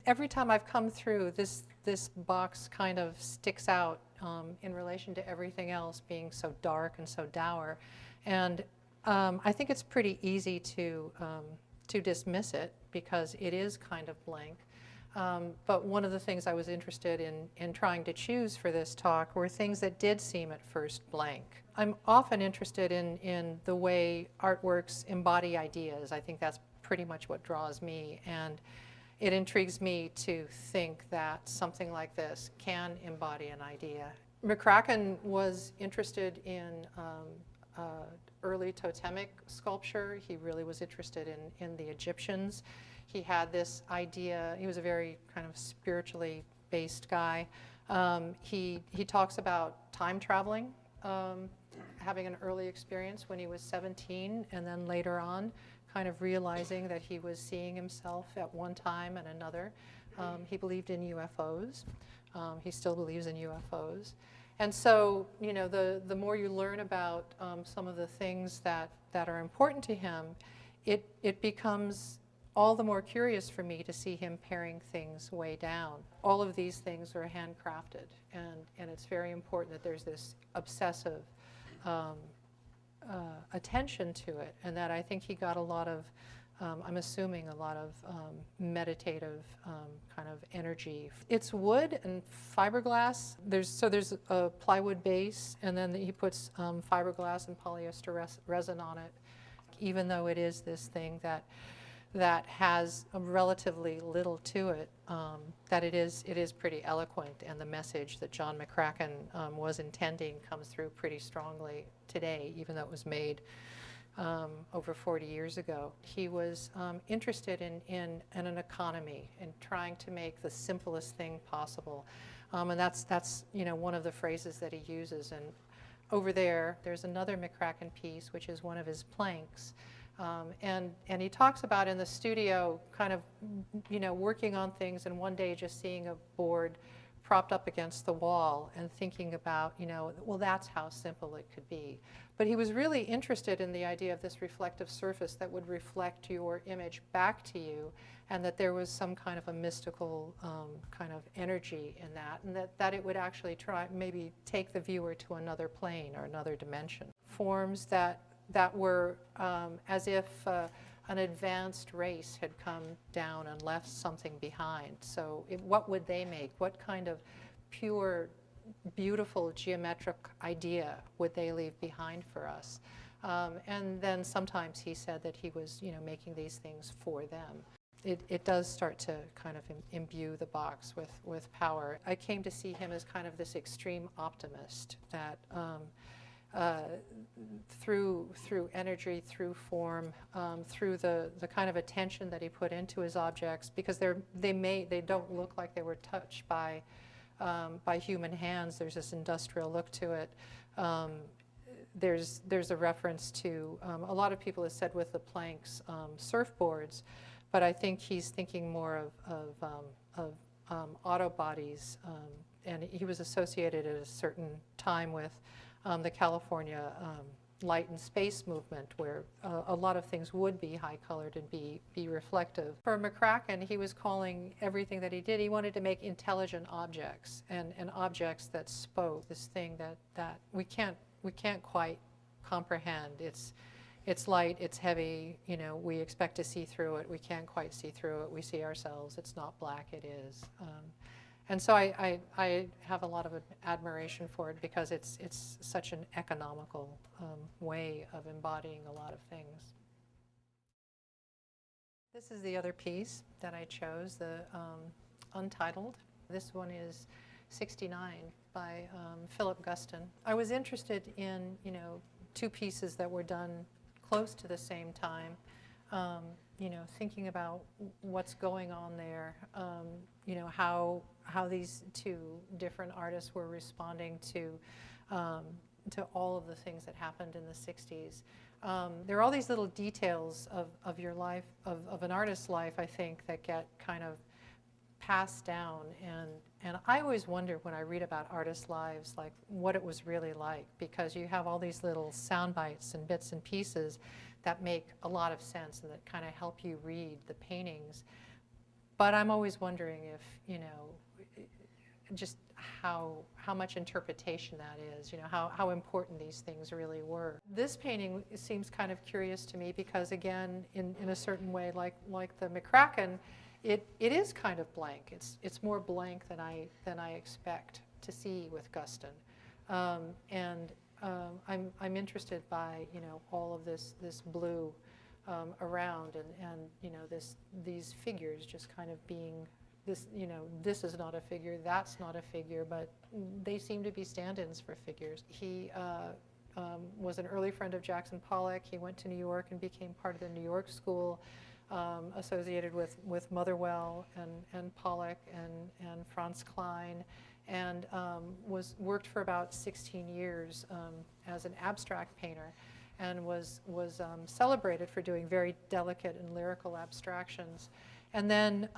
Every time I've come through, this box kind of sticks out in relation to everything else being so dark and so dour. And I think it's pretty easy to dismiss it because it is kind of blank. But one of the things I was interested in trying to choose for this talk were things that did seem at first blank. I'm often interested in the way artworks embody ideas. I think that's pretty much what draws me. And it intrigues me to think that something like this can embody an idea. McCracken was interested in early totemic sculpture. He really was interested in the Egyptians. He had this idea, he was a very kind of spiritually based guy. He talks about time traveling, having an early experience when he was 17, and then later on kind of realizing that he was seeing himself at one time and another. He believed in UFOs. He still believes in UFOs. And so, you know, the more you learn about some of the things that are important to him, it becomes all the more curious for me to see him paring things way down. All of these things are handcrafted, and it's very important that there's this obsessive attention to it, and that I think he got a lot of, I'm assuming a lot of meditative kind of energy. It's wood and fiberglass. There's a plywood base, and then he puts fiberglass and polyester resin on it, even though it is this thing that has relatively little to it, that it is pretty eloquent, and the message that John McCracken was intending comes through pretty strongly today, even though it was made over 40 years ago. He was interested in an economy and trying to make the simplest thing possible, and that's you know, one of the phrases that he uses. And over there's another McCracken piece, which is one of his planks. And he talks about in the studio kind of, you know, working on things, and one day just seeing a board propped up against the wall and thinking about, you know, well, that's how simple it could be. But he was really interested in the idea of this reflective surface that would reflect your image back to you, and that there was some kind of a mystical kind of energy in that, and that it would actually maybe take the viewer to another plane or another dimension. Forms that were as if an advanced race had come down and left something behind. So what would they make? What kind of pure, beautiful geometric idea would they leave behind for us? And then sometimes he said that he was, you know, making these things for them. It does start to kind of imbue the box with power. I came to see him as kind of this extreme optimist that through energy, through form, through the kind of attention that he put into his objects, because they don't look like they were touched by human hands. There's this industrial look to it. There's a reference to a lot of people have said with the planks surfboards, but I think he's thinking more of auto bodies, and he was associated at a certain time with the California light and space movement, where a lot of things would be high-colored and be reflective. For McCracken, he was calling everything that he did, he wanted to make intelligent objects, and objects that spoke, this thing that we can't quite comprehend. It's light, it's heavy, you know, we expect to see through it, we can't quite see through it, we see ourselves, it's not black, it is. And so I have a lot of admiration for it, because it's such an economical way of embodying a lot of things. This is the other piece that I chose, the Untitled. This one is 69 by Philip Guston. I was interested in, you know, two pieces that were done close to the same time. You know, thinking about what's going on there, you know, how these two different artists were responding to all of the things that happened in the 60s. There are all these little details of your life, of an artist's life, I think, that get kind of passed down, and I always wonder when I read about artists' lives, like what it was really like, because you have all these little sound bites and bits and pieces that make a lot of sense and that kind of help you read the paintings. But I'm always wondering if, just how much interpretation that is, how important these things really were. This painting seems kind of curious to me because, again, in a certain way, like the McCracken, it is kind of blank. It's more blank than I expect to see with Guston, and I'm interested by all of this blue around and these figures just kind of being. This is not a figure, that's not a figure, but they seem to be stand-ins for figures. He was an early friend of Jackson Pollock. He went to New York and became part of the New York School, associated with Motherwell and Pollock and Franz Klein, and worked for about 16 years as an abstract painter, and was celebrated for doing very delicate and lyrical abstractions. And then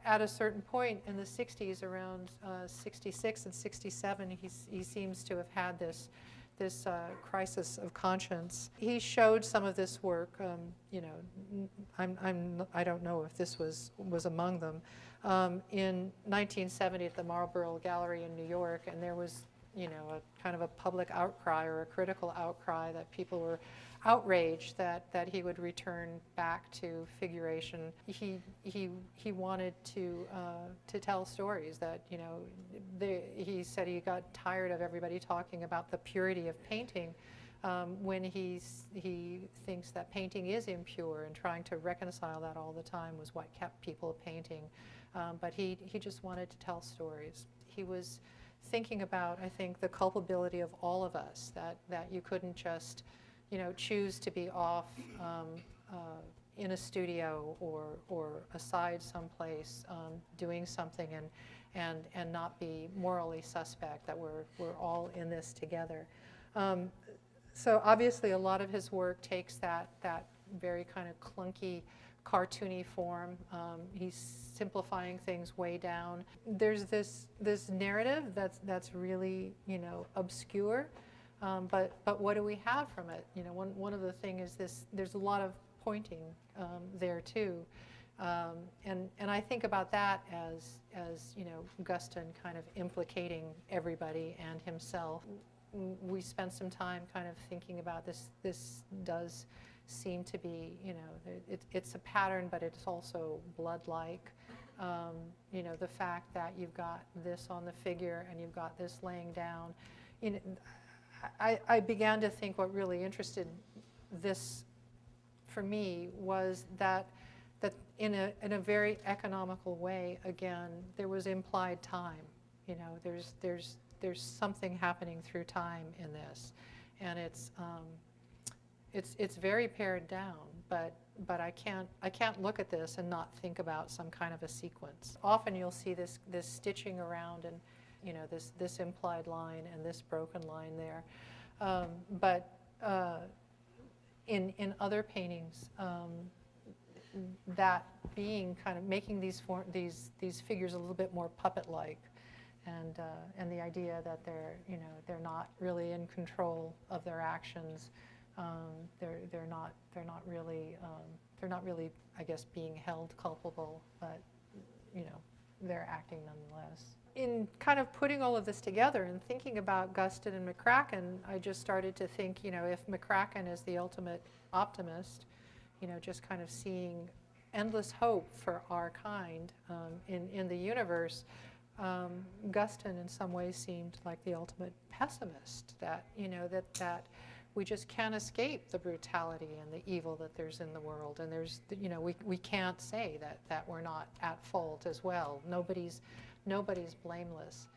at a certain point in the 60s, around 66 and 67, he seems to have had this crisis of conscience. He showed some of this work. I don't know if this was among them. In 1970 at the Marlborough Gallery in New York, and there was a kind of a public outcry or a critical outcry that people were outraged that he would return back to figuration. He wanted to tell stories that he said he got tired of everybody talking about the purity of painting when he thinks that painting is impure, and trying to reconcile that all the time was what kept people painting. But he just wanted to tell stories. He was thinking about, I think, the culpability of all of us, that you couldn't just choose to be off in a studio or aside someplace doing something and not be morally suspect, that we're all in this together. So obviously a lot of his work takes that very kind of clunky, cartoony form. He's simplifying things way down. There's this narrative that's really obscure. But what do we have from it? One of the things is there's a lot of pointing there too, and I think about that as Guston kind of implicating everybody and himself. We spent some time kind of thinking about this. This does seem to be it's a pattern, but it's also blood-like. The fact that you've got this on the figure and you've got this laying down. I began to think what really interested this for me was that in a very economical way, again, there was implied time. There's something happening through time in this, and it's very pared down, but I can't look at this and not think about some kind of a sequence. Often you'll see this stitching around and this implied line and this broken line there. But in other paintings, that being kind of making these figures a little bit more puppet-like, and the idea that they're not really in control of their actions. They're not really I guess being held culpable, but they're acting nonetheless. In kind of putting all of this together and thinking about Guston and McCracken, I just started to think, if McCracken is the ultimate optimist, just kind of seeing endless hope for our kind in the universe, Guston in some ways seemed like the ultimate pessimist, that we just can't escape the brutality and the evil that there's in the world, and there's we can't say that we're not at fault as well. Nobody's blameless.